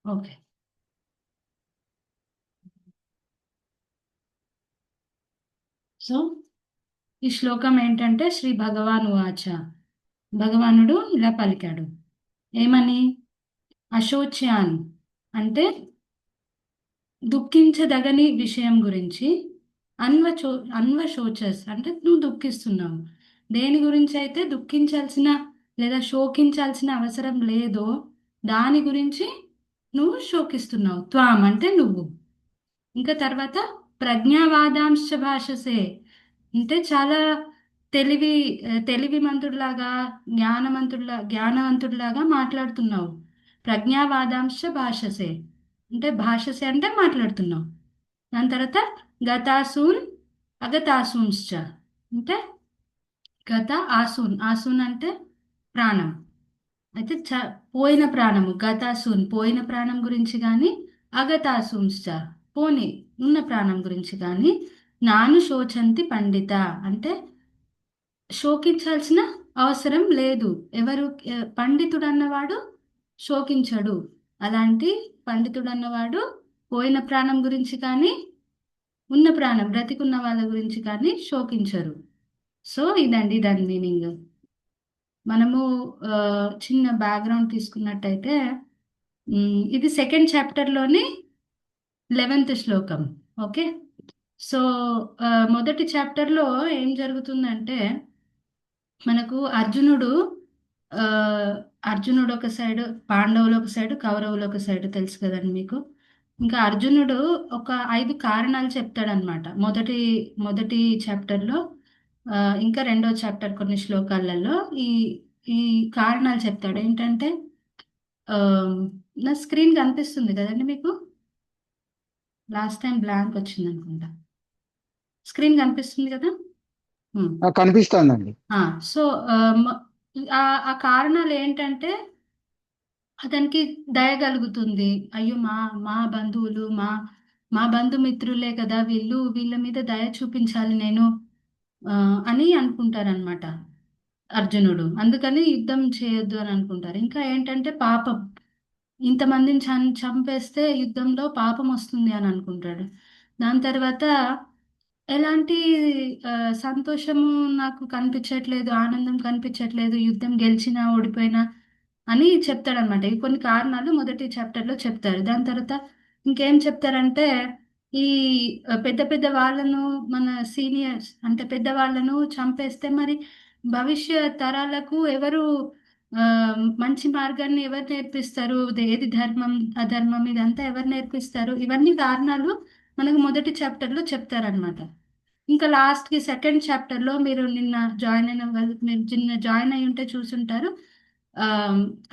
Okay. So ఈ శ్లోకం ఏంటంటే శ్రీ భగవాన్ వాచ, భగవానుడు ఇలా పలికాడు. ఏమని? అశోచ్యాన్ అంటే దుఃఖించదగని విషయం గురించి, అన్వచో అన్వశోచస్ అంటే నువ్వు దుఃఖిస్తున్నావు. దేని గురించి అయితే దుఃఖించాల్సిన లేదా శోకించాల్సిన అవసరం లేదో దాని గురించి నువ్వు శోకిస్తున్నావు. త్వాం అంటే నువ్వు. ఇంకా తర్వాత ప్రజ్ఞావాదాంశ భాషసే అంటే చాలా తెలివి తెలివిమంతుడిలాగా జ్ఞానవంతుడిలాగా మాట్లాడుతున్నావు. ప్రజ్ఞావాదాంశ భాషసే అంటే భాషసే అంటే మాట్లాడుతున్నావు. దాని తర్వాత గతాసూన్ అగతాసూన్శ్చ అంటే గత ఆసూన్, ఆసూన్ అంటే ప్రాణం. అయితే పోయిన ప్రాణము గతాసూన్ పోయిన ప్రాణం గురించి కానీ, అగతాసూంశ్చ పోని ఉన్న ప్రాణం గురించి కానీ, నాను శోచంతి పండిత అంటే శోకించాల్సిన అవసరం లేదు. ఎవరు పండితుడు అన్నవాడు శోకించడు. అలాంటి పండితుడు అన్నవాడు పోయిన ప్రాణం గురించి కానీ, ఉన్న ప్రాణం బ్రతికున్న వాళ్ళ గురించి కానీ శోకించరు. సో ఇదండి దాని మీనింగ్. మనము ఆ, చిన్న బ్యాక్గ్రౌండ్ తీసుకున్నట్టయితే ఇది సెకండ్ చాప్టర్లోని 11th శ్లోకం. ఓకే. సో మొదటి చాప్టర్లో ఏం జరుగుతుందంటే మనకు ఆ, అర్జునుడు ఒక సైడ్, పాండవులు ఒక సైడ్, కౌరవులు ఒక సైడ్, తెలుసు కదండి మీకు. ఇంకా అర్జునుడు ఒక 5 కారణాలు చెప్తాడనమాట మొదటి మొదటి చాప్టర్లో. ఇంకా రెండో చాప్టర్ కొన్ని శ్లోకాలలో ఈ ఈ కారణాలు చెప్తాడు. ఏంటంటే ఆ, నా స్క్రీన్ కనిపిస్తుంది కదండి మీకు. లాస్ట్ టైం బ్లాంక్ వచ్చింది అనుకుంటా. స్క్రీన్ కనిపిస్తుంది కదా. ఉమ్. కనిపిస్తోందండి. ఆ, సో ఆ మ- ఆ ఆ కారణాలు ఏంటంటే అతనికి దయ కలుగుతుంది. అయ్యో మా మా బంధువులు మా బంధుమిత్రులే కదా వీళ్ళు, వీళ్ళ మీద దయ చూపించాలి నేను ఆ, అని అనుకుంటారనమాట అర్జునుడు. అందుకని యుద్ధం చేయొద్దు అని అనుకుంటారు. ఇంకా ఏంటంటే పాపం, ఇంతమందిని చంపేస్తే యుద్ధంలో పాపం వస్తుంది అని అనుకుంటాడు. దాని తర్వాత ఎలాంటి ఆ, సంతోషము నాకు కనిపించట్లేదు, ఆనందం కనిపించట్లేదు, యుద్ధం గెలిచినా ఓడిపోయినా అని చెప్తాడనమాట. ఈ కొన్ని కారణాలు మొదటి చాప్టర్లో చెప్తారు. దాని తర్వాత ఇంకేం చెప్తారంటే ఈ పెద్ద పెద్ద వాళ్ళను, మన సీనియర్స్ అంటే పెద్ద వాళ్ళను చంపేస్తే మరి భవిష్య తరాలకు ఎవరు ఆ, మంచి మార్గాన్ని ఎవరు నేర్పిస్తారు? ఏది ధర్మం అధర్మం ఇదంతా ఎవరు నేర్పిస్తారు? ఇవన్నీ కారణాలు మనకు మొదటి చాప్టర్లో చెప్తారనమాట. ఇంకా లాస్ట్కి సెకండ్ చాప్టర్లో మీరు నిన్న జాయిన్ అయిన మీరు నిన్న జాయిన్ అయి ఉంటే చూసుంటారు. ఆ,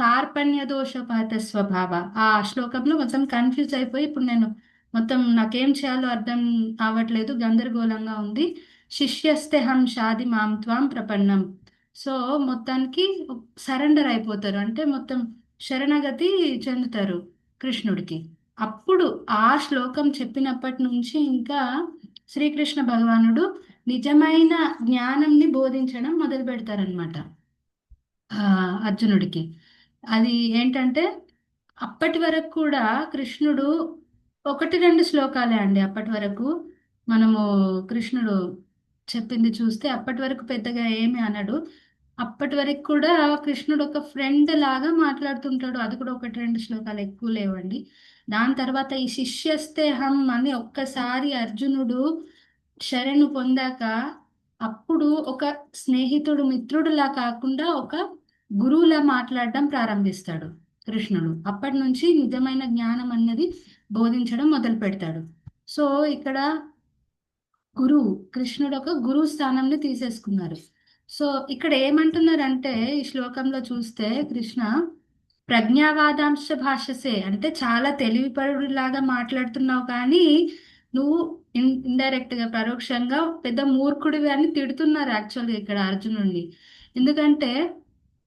కార్పణ్య దోషపాత స్వభావ ఆ శ్లోకంలో మొత్తం కన్ఫ్యూజ్ అయిపోయి ఇప్పుడు నేను మొత్తం నాకేం చేయాలో అర్థం కావట్లేదు, గందరగోళంగా ఉంది. శిష్యస్తే హం షాది మాం త్వాం ప్రపన్నం. సో మొత్తానికి సరెండర్ అయిపోతారు, అంటే మొత్తం శరణగతి చెందుతారు కృష్ణుడికి. అప్పుడు ఆ శ్లోకం చెప్పినప్పటి నుంచి ఇంకా శ్రీకృష్ణ భగవానుడు నిజమైన జ్ఞానంని బోధించడం మొదలు పెడతారనమాట అర్జునుడికి. అది ఏంటంటే అప్పటి వరకు కూడా కృష్ణుడు ఒకటి రెండు శ్లోకాలే అండి. అప్పటి వరకు మనము కృష్ణుడు చెప్పింది చూస్తే అప్పటి వరకు పెద్దగా ఏమి అనడు. అప్పటి వరకు కూడా కృష్ణుడు ఒక ఫ్రెండ్ లాగా మాట్లాడుతుంటాడు. అది కూడా ఒకటి రెండు శ్లోకాలు, ఎక్కువ లేవండి. దాని తర్వాత ఈ శిష్యస్తేహం అని ఒక్కసారి అర్జునుడు శరణు పొందాక అప్పుడు ఒక స్నేహితుడు మిత్రుడులా కాకుండా ఒక గురువులా మాట్లాడడం ప్రారంభిస్తాడు కృష్ణుడు. అప్పటి నుంచి నిజమైన జ్ఞానం అన్నది బోధించడం మొదలు పెడతాడు. సో ఇక్కడ గురువు, కృష్ణుడు ఒక గురువు స్థానంని తీసేసుకున్నారు. సో ఇక్కడ ఏమంటున్నారంటే ఈ శ్లోకంలో చూస్తే కృష్ణ ప్రజ్ఞావాదాంశ భాషసే అంటే చాలా తెలివిపరుడిలాగా మాట్లాడుతున్నావు కానీ నువ్వు ఇండైరెక్ట్ గా పరోక్షంగా పెద్ద మూర్ఖుడివి అని తిడుతున్నారు యాక్చువల్గా ఇక్కడ అర్జునుడిని. ఎందుకంటే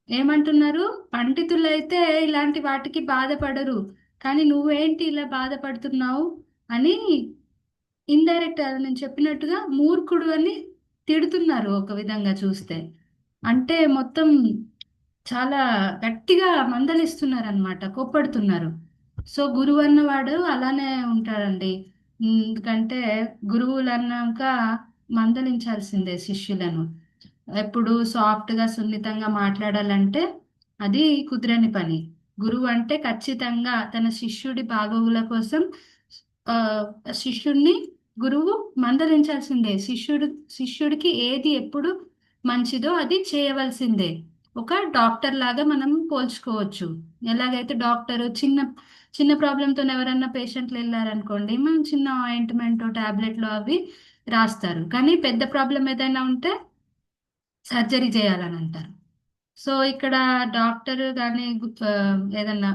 ఏమంటున్నారు, పండితులైతే ఇలాంటి వాటికి బాధపడరు కానీ నువ్వేంటి ఇలా బాధపడుతున్నావు అని ఇండైరెక్ట్ అది నేను చెప్పినట్టుగా మూర్ఖుడు అని తిడుతున్నారు ఒక విధంగా చూస్తే. అంటే మొత్తం చాలా గట్టిగా మందలిస్తున్నారు అనమాట, కోప్పడుతున్నారు. సో గురువు అన్నవాడు అలానే ఉంటాడండి. ఎందుకంటే గురువులు అన్నాక మందలించాల్సిందే శిష్యులను. ఎప్పుడు సాఫ్ట్గా సున్నితంగా మాట్లాడాలంటే అది కుదరని పని. గురువు అంటే ఖచ్చితంగా తన శిష్యుడి బాగోగుల కోసం ఆ, శిష్యుడిని గురువు మందలించాల్సిందే. శిష్యుడికి ఏది ఎప్పుడు మంచిదో అది చేయవలసిందే. ఒక డాక్టర్ లాగా మనం పోల్చుకోవచ్చు. ఎలాగైతే డాక్టర్ చిన్న చిన్న ప్రాబ్లంతో ఎవరన్నా పేషెంట్లు వెళ్ళారనుకోండి, మనం చిన్న ఆయింట్మెంట్ టాబ్లెట్లు అవి రాస్తారు. కానీ పెద్ద ప్రాబ్లం ఏదైనా ఉంటే సర్జరీ చేయాలని అంటారు. సో ఇక్కడ డాక్టర్ కానీ ఏదన్నా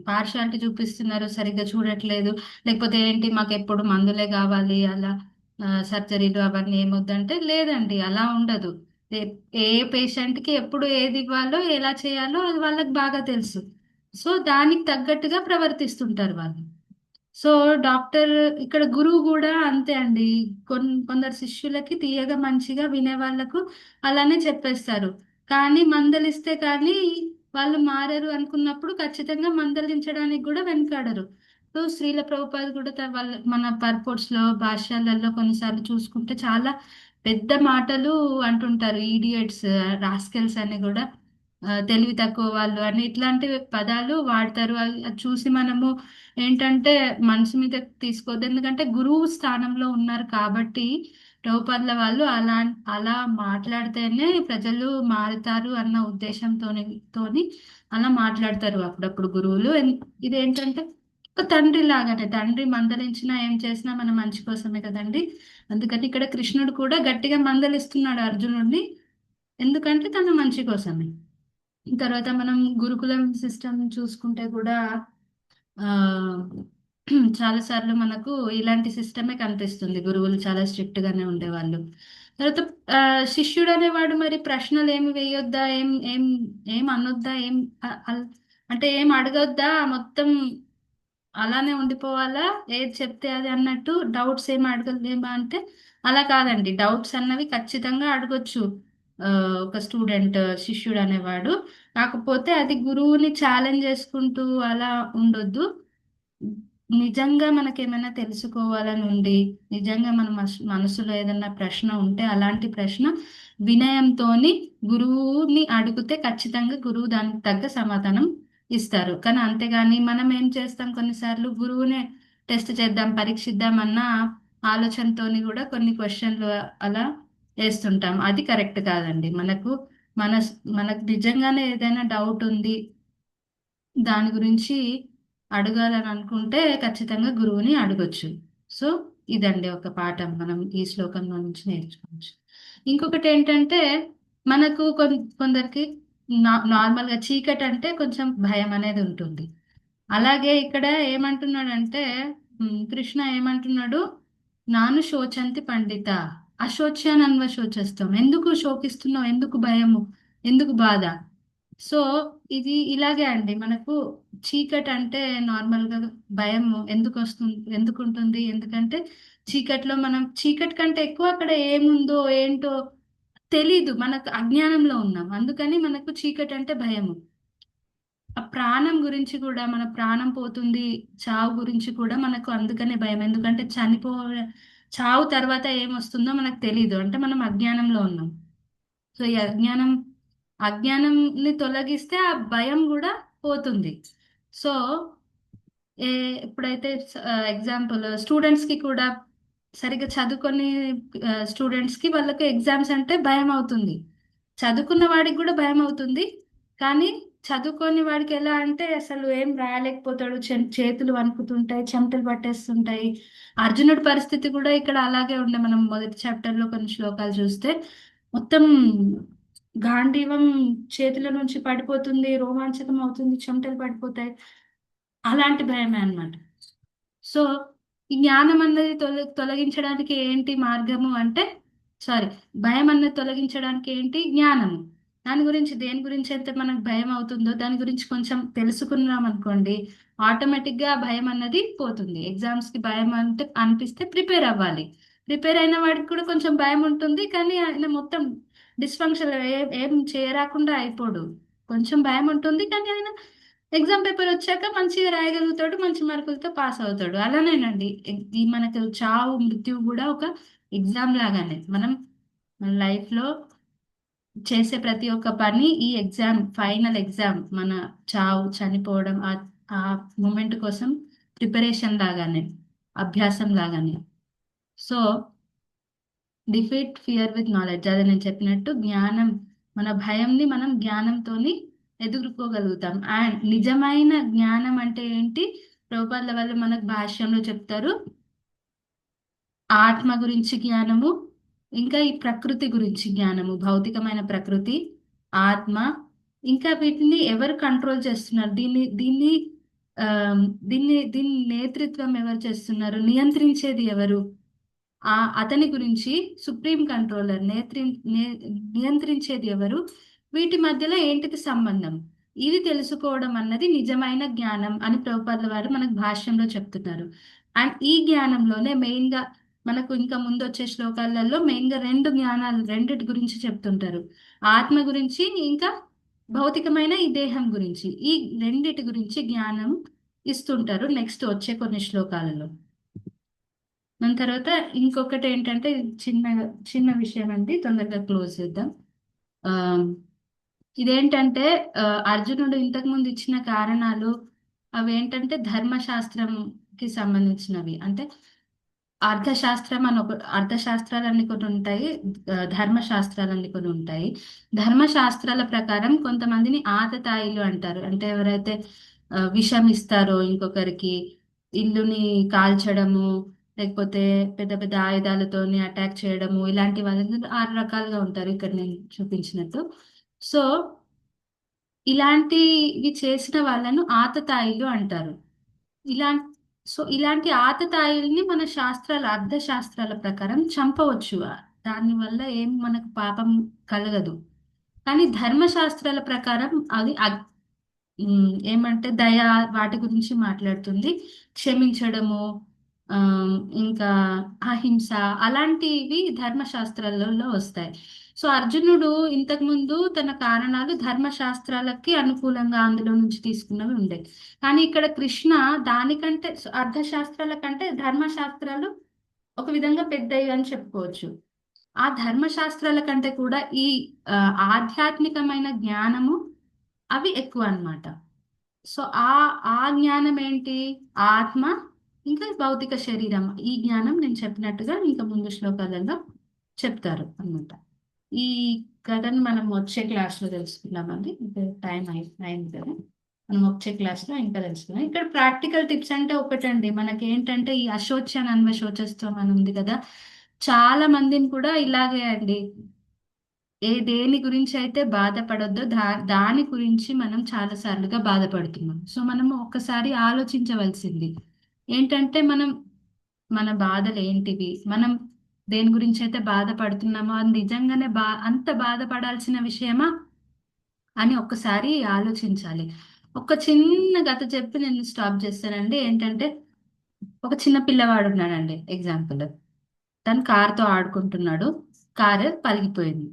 పార్షాలిటీ చూపిస్తున్నారు, సరిగ్గా చూడట్లేదు, లేకపోతే ఏంటి మాకు ఎప్పుడు మందులే కావాలి అలా సర్జరీలు అవన్నీ ఏమొద్దంటే లేదండి, అలా ఉండదు. ఏ ఏ పేషెంట్కి ఎప్పుడు ఏది ఇవ్వాలో ఎలా చేయాలో అది వాళ్ళకి బాగా తెలుసు. సో దానికి తగ్గట్టుగా ప్రవర్తిస్తుంటారు వాళ్ళు. సో డాక్టర్ ఇక్కడ గురువు కూడా అంతే అండి. కొందరు శిష్యులకి తీయగా మంచిగా వినే వాళ్ళకు అలానే చెప్పేస్తారు. కానీ మందలిస్తే కానీ వాళ్ళు మారరు అనుకున్నప్పుడు ఖచ్చితంగా మందలించడానికి కూడా వెనకాడరు. సో శ్రీల ప్రభుపాద కూడా వాళ్ళ మన పర్పోర్ట్స్ లో భాష్యాలలో కొన్నిసార్లు చూసుకుంటే చాలా పెద్ద మాటలు అంటుంటారు. ఈడియట్స్, రాస్కెల్స్ అని కూడా తెలివి తక్కువ వాళ్ళు అని ఇట్లాంటి పదాలు వాడతారు. అది చూసి మనము ఏంటంటే మనసు మీద తీసుకోవద్దు. ఎందుకంటే గురువు స్థానంలో ఉన్నారు కాబట్టి ప్రభుపాదుల వాళ్ళు అలా మాట్లాడితేనే ప్రజలు మారుతారు అన్న ఉద్దేశంతోని అలా మాట్లాడతారు అప్పుడప్పుడు గురువులు. ఇదేంటంటే ఒక తండ్రి లాగానే, తండ్రి మందలించినా ఏం చేసినా మన మంచి కోసమే కదండి. అందుకని ఇక్కడ కృష్ణుడు కూడా గట్టిగా మందలిస్తున్నాడు అర్జునుడిని, ఎందుకంటే తన మంచి కోసమే. తర్వాత మనం గురుకులం సిస్టమ్ చూసుకుంటే కూడా ఆ చాలా సార్లు మనకు ఇలాంటి సిస్టమే కనిపిస్తుంది. గురువులు చాలా స్ట్రిక్ట్ గానే ఉండేవాళ్ళు. తర్వాత ఆ, శిష్యుడు అనేవాడు మరి ప్రశ్నలు ఏమి వేయొద్దా, ఏం ఏం అనొద్దా, అంటే ఏం అడగొద్దా, మొత్తం అలానే ఉండిపోవాలా, ఏది చెప్తే అది అన్నట్టు, డౌట్స్ ఏమి అడగలేమా అంటే అలా కాదండి. డౌట్స్ అన్నవి ఖచ్చితంగా అడగొచ్చు ఆ, ఒక స్టూడెంట్, శిష్యుడు అనేవాడు. కాకపోతే అది గురువుని ఛాలెంజ్ చేసుకుంటూ అలా ఉండొద్దు. నిజంగా మనకేమైనా తెలుసుకోవాలని ఉండి, నిజంగా మన మనసులో ఏదైనా ప్రశ్న ఉంటే అలాంటి ప్రశ్న వినయంతోని గురువుని అడిగితే ఖచ్చితంగా గురువు దానికి తగ్గ సమాధానం ఇస్తారు. కానీ అంతేగాని మనం ఏం చేస్తాం, కొన్నిసార్లు గురువునే టెస్ట్ చేద్దాం, పరీక్షిద్దాం అన్న ఆలోచనతోని కూడా కొన్ని క్వశ్చన్లు అలా వేస్తుంటాం. అది కరెక్ట్ కాదండి. మన మనకు నిజంగానే ఏదైనా డౌట్ ఉంది, దాని గురించి అడగాలని అనుకుంటే ఖచ్చితంగా గురువుని అడగొచ్చు. సో ఇదండి ఒక పాఠం మనం ఈ శ్లోకంలో నుంచి నేర్చుకోవచ్చు. ఇంకొకటి ఏంటంటే మనకు కొందరికి నార్మల్గా చీకటి అంటే కొంచెం భయం అనేది ఉంటుంది. అలాగే ఇక్కడ ఏమంటున్నాడంటే కృష్ణ ఏమంటున్నాడు, నాను శోచంతి పండిత అశోచ్యానన్వ శోచస్తాం. ఎందుకు శోకిస్తున్నావు, ఎందుకు భయము, ఎందుకు బాధ. సో ఇది ఇలాగే అండి మనకు చీకటి అంటే నార్మల్గా భయం ఎందుకు వస్తుంది, ఎందుకు ఉంటుంది, ఎందుకంటే చీకట్లో మనం చీకటి కంటే ఎక్కువ అక్కడ ఏముందో ఏంటో తెలీదు, మనకు అజ్ఞానంలో ఉన్నాం, అందుకని మనకు చీకటి అంటే భయము. ఆ ప్రాణం గురించి కూడా, మన ప్రాణం పోతుంది, చావు గురించి కూడా మనకు అందుకనే భయం. ఎందుకంటే చావు తర్వాత ఏమొస్తుందో మనకు తెలీదు, అంటే మనం అజ్ఞానంలో ఉన్నాం. సో ఈ అజ్ఞానంని తొలగిస్తే ఆ భయం కూడా పోతుంది. సో ఏ ఎప్పుడైతే ఎగ్జాంపుల్ స్టూడెంట్స్ కి కూడా సరిగ్గా చదువుకొని స్టూడెంట్స్ కి వాళ్ళకి ఎగ్జామ్స్ అంటే భయం అవుతుంది. చదువుకున్న వాడికి కూడా భయం అవుతుంది. కానీ చదువుకొని వాడికి ఎలా అంటే అసలు ఏం రాయలేకపోతాడు, చేతులు వణుకుతుంటాయి, చెమటలు పట్టేస్తుంటాయి. అర్జునుడి పరిస్థితి కూడా ఇక్కడ అలాగే ఉండే. మనం మొదటి చాప్టర్ లో కొన్ని శ్లోకాలు చూస్తే మొత్తం గాంధీవం చేతుల నుంచి పడిపోతుంది, రోమాంచకం అవుతుంది, చెమటలు పడిపోతాయి. అలాంటి భయమే అన్నమాట. సో ఈ జ్ఞానం అన్నది తొలగించడానికి ఏంటి మార్గము అంటే, సారీ, భయం అన్నది తొలగించడానికి ఏంటి, జ్ఞానము. దాని గురించి, దేని గురించి అయితే మనకు భయం అవుతుందో దాని గురించి కొంచెం తెలుసుకున్నాం అనుకోండి, ఆటోమేటిక్ గా ఆ భయం అన్నది పోతుంది. ఎగ్జామ్స్ కి భయం అంటే అనిపిస్తే ప్రిపేర్ అవ్వాలి. ప్రిపేర్ అయిన వాడికి కూడా కొంచెం భయం ఉంటుంది, కానీ ఆయన మొత్తం డిస్ఫంక్షన్ ఏం చేయరాకుండా అయిపోడు. కొంచెం భయం ఉంటుంది కానీ ఆయన ఎగ్జామ్ పేపర్ వచ్చాక మంచిగా రాయగలుగుతాడు, మంచి మార్కులతో పాస్ అవుతాడు. అలానేనండి ఈ మనకు చావు మృత్యువు కూడా ఒక ఎగ్జామ్ లాగానే. మనం మన లైఫ్లో చేసే ప్రతి ఒక్క పని ఈ ఎగ్జామ్, ఫైనల్ ఎగ్జామ్, మన చావు చనిపోవడం ఆ మూమెంట్ కోసం ప్రిపరేషన్ లాగానే, అభ్యాసం లాగానే. So defeat fear with knowledge, అది నేను చెప్పినట్టు జ్ఞానం, మన భయంని మనం జ్ఞానంతోని ఎదుర్కోగలుగుతాం. అండ్ నిజమైన జ్ఞానం అంటే ఏంటి? ప్రభుపాదుల వాళ్ళు మనకు భాష్యంలో చెప్తారు, ఆత్మ గురించి జ్ఞానము, ఇంకా ఈ ప్రకృతి గురించి జ్ఞానము, భౌతికమైన ప్రకృతి, ఆత్మ, ఇంకా వీటిని ఎవరు కంట్రోల్ చేస్తున్నారు, ఆ, దీని నేతృత్వం ఎవరు చేస్తున్నారు, నియంత్రించేది ఎవరు, అతని గురించి, సుప్రీం కంట్రోలర్ నియంత్రించేది ఎవరు, వీటి మధ్యలో ఏంటిది సంబంధం, ఇది తెలుసుకోవడం అన్నది నిజమైన జ్ఞానం అని ప్రభుపాదుల వారు మనకు భాష్యంలో చెప్తున్నారు. అండ్ ఈ జ్ఞానంలోనే మెయిన్ గా మనకు ఇంకా ముందు వచ్చే శ్లోకాలలో మెయిన్ గా రెండు జ్ఞానాలు, రెండిటి గురించి చెప్తుంటారు. ఆత్మ గురించి, ఇంకా భౌతికమైన ఈ దేహం గురించి. ఈ రెండిటి గురించి జ్ఞానం ఇస్తుంటారు నెక్స్ట్ వచ్చే కొన్ని శ్లోకాలలో. దాని తర్వాత ఇంకొకటి ఏంటంటే, చిన్న చిన్న విషయం అండి, తొందరగా క్లోజ్ చేద్దాం. ఆ, ఇదేంటంటే అర్జునుడు ఇంతకు ముందు ఇచ్చిన కారణాలు అవి ఏంటంటే ధర్మశాస్త్రంకి సంబంధించినవి. అంటే అర్థశాస్త్రం అని ఒక, అర్థశాస్త్రాలన్నీ కొన్ని ఉంటాయి, ధర్మశాస్త్రాలన్నీ కొన్ని ఉంటాయి. ధర్మశాస్త్రాల ప్రకారం కొంతమందిని ఆతతాయిలు అంటారు. అంటే ఎవరైతే విషం ఇస్తారో ఇంకొకరికి, ఇల్లుని కాల్చడము, లేకపోతే పెద్ద పెద్ద ఆయుధాలతోని అటాక్ చేయడము, ఇలాంటి వాళ్ళందరూ 6 రకాలుగా ఉంటారు ఇక్కడ నేను చూపించినట్టు. సో ఇలాంటివి చేసిన వాళ్ళను ఆతతాయిలు అంటారు. ఇలా ఇలాంటి ఆతతాయిల్ని మన శాస్త్రాల, అర్థశాస్త్రాల ప్రకారం చంపవచ్చు. దానివల్ల ఏం మనకు పాపం కలగదు. కానీ ధర్మశాస్త్రాల ప్రకారం అది ఏమంటే దయ, వాటి గురించి మాట్లాడుతుంది. క్షమించడము, ఆ, ఇంకా అహింస, అలాంటివి ధర్మశాస్త్రాలలో వస్తాయి. సో అర్జునుడు ఇంతకు ముందు తన కారణాలు ధర్మశాస్త్రాలకి అనుకూలంగా అందులో నుంచి తీసుకున్నవి ఉండే. కానీ ఇక్కడ కృష్ణ దానికంటే, అర్థశాస్త్రాల కంటే ధర్మశాస్త్రాలు ఒక విధంగా పెద్దవి అని చెప్పుకోవచ్చు. ఆ ధర్మశాస్త్రాల కంటే కూడా ఈ ఆ, ఆధ్యాత్మికమైన జ్ఞానము అవి ఎక్కువ అన్నమాట. సో ఆ జ్ఞానం ఏంటి? ఆత్మ, ఇంకా భౌతిక శరీరం, ఈ జ్ఞానం నేను చెప్పినట్టుగా ఇంకా ముందు శ్లోకాలలో చెప్తారు అన్నమాట. ఈ కథను మనం వచ్చే క్లాస్లో తెలుసుకుందామండి. ఇంకా టైం అయింది కదా, మనం వచ్చే క్లాస్లో ఇంకా తెలుసుకుందాం. ఇక్కడ ప్రాక్టికల్ టిప్స్ అంటే ఒకటండి, మనకి ఏంటంటే ఈ అశోచన అన్వశోచస్వం అని ఉంది కదా, చాలా మందిని కూడా ఇలాగే అండి, దేని గురించి అయితే బాధపడొద్దో దాని గురించి మనం చాలా సార్లుగా బాధపడుతున్నాం. సో మనము ఒక్కసారి ఆలోచించవలసింది ఏంటంటే, మన బాధలు ఏంటివి, మనం దేని గురించి అయితే బాధపడుతున్నామో అది నిజంగానే అంత బాధపడాల్సిన విషయమా అని ఒక్కసారి ఆలోచించాలి. ఒక చిన్న కథ చెప్పి నేను స్టాప్ చేస్తానండి. ఏంటంటే, ఒక చిన్న పిల్లవాడు ఉన్నాడండి, ఎగ్జాంపుల్. తను కారుతో ఆడుకుంటున్నాడు, కారు పలిగిపోయింది,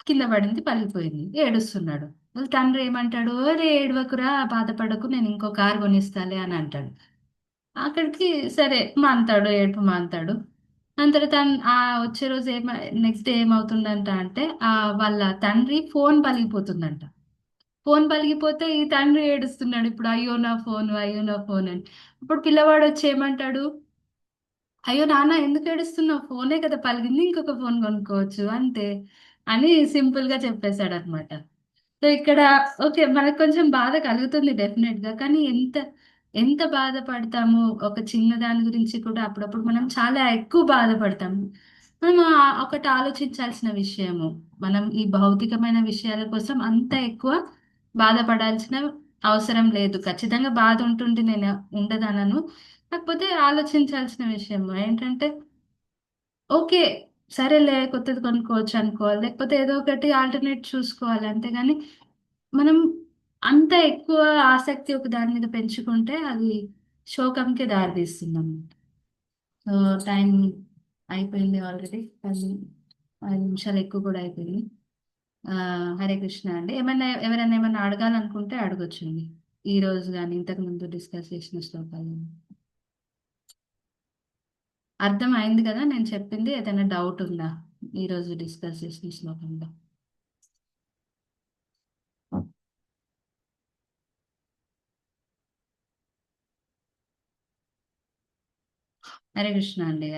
కింద పడింది, పలిగిపోయింది, ఏడుస్తున్నాడు. వాళ్ళ తండ్రి ఏమంటాడు, రే ఏడవకురా, బాధపడకు, నేను ఇంకో కారు కొనిస్తాలే అని అంటాడు. అక్కడికి సరే మాన్తాడు, ఏడుపు మాన్తాడు. అంతలో వచ్చే రోజు నెక్స్ట్ డే ఏమవుతుందంట అంటే, వాళ్ళ తండ్రి ఫోన్ పలిగిపోతుందంట. ఫోన్ పలిగిపోతే ఈ తండ్రి ఏడుస్తున్నాడు ఇప్పుడు, అయ్యో నా ఫోన్, అయ్యో నా ఫోన్ అని. అప్పుడు పిల్లవాడు వచ్చి ఏమంటాడు, అయ్యో నాన్న ఎందుకు ఏడుస్తున్నావు, ఫోనే కదా పలిగింది, ఇంకొక ఫోన్ కొనుక్కోవచ్చు అంతే అని సింపుల్ గా చెప్పేశాడు అనమాట. సో ఇక్కడ ఓకే, మనకు కొంచెం బాధ కలుగుతుంది డెఫినెట్ గా, కానీ ఎంత ఎంత బాధపడతాము ఒక చిన్న దాని గురించి కూడా, అప్పుడప్పుడు మనం చాలా ఎక్కువ బాధపడతాము. మనం ఒకటి ఆలోచించాల్సిన విషయము, మనం ఈ భౌతికమైన విషయాల కోసం అంత ఎక్కువ బాధపడాల్సిన అవసరం లేదు. ఖచ్చితంగా బాధ ఉంటుంది, నేను ఉండదనను. కాకపోతే ఆలోచించాల్సిన విషయం ఏంటంటే, ఓకే సరేలే కొత్తది కొనుక్కోవచ్చు అనుకోవాలి, లేకపోతే ఏదో ఒకటి ఆల్టర్నేట్ చూసుకోవాలి. అంతేగాని మనం అంత ఎక్కువ ఆసక్తి ఒక దాని మీద పెంచుకుంటే అది శోకంకి దారితీస్తున్నాం. సో టైం అయిపోయింది ఆల్రెడీ, 5 నిమిషాలు ఎక్కువ కూడా అయిపోయింది. ఆ, హరే కృష్ణ అండి. ఎవరైనా ఏమైనా అడగాలనుకుంటే అడగొచ్చండి. ఈ రోజు కానీ ఇంతకు ముందు డిస్కస్ చేసిన శ్లోకాలు. అర్థం అయింది కదా నేను చెప్పింది? ఏదైనా డౌట్ ఉందా ఈ రోజు డిస్కస్ చేసిన శ్లోకంలో? హరే కృష్ణ అండి.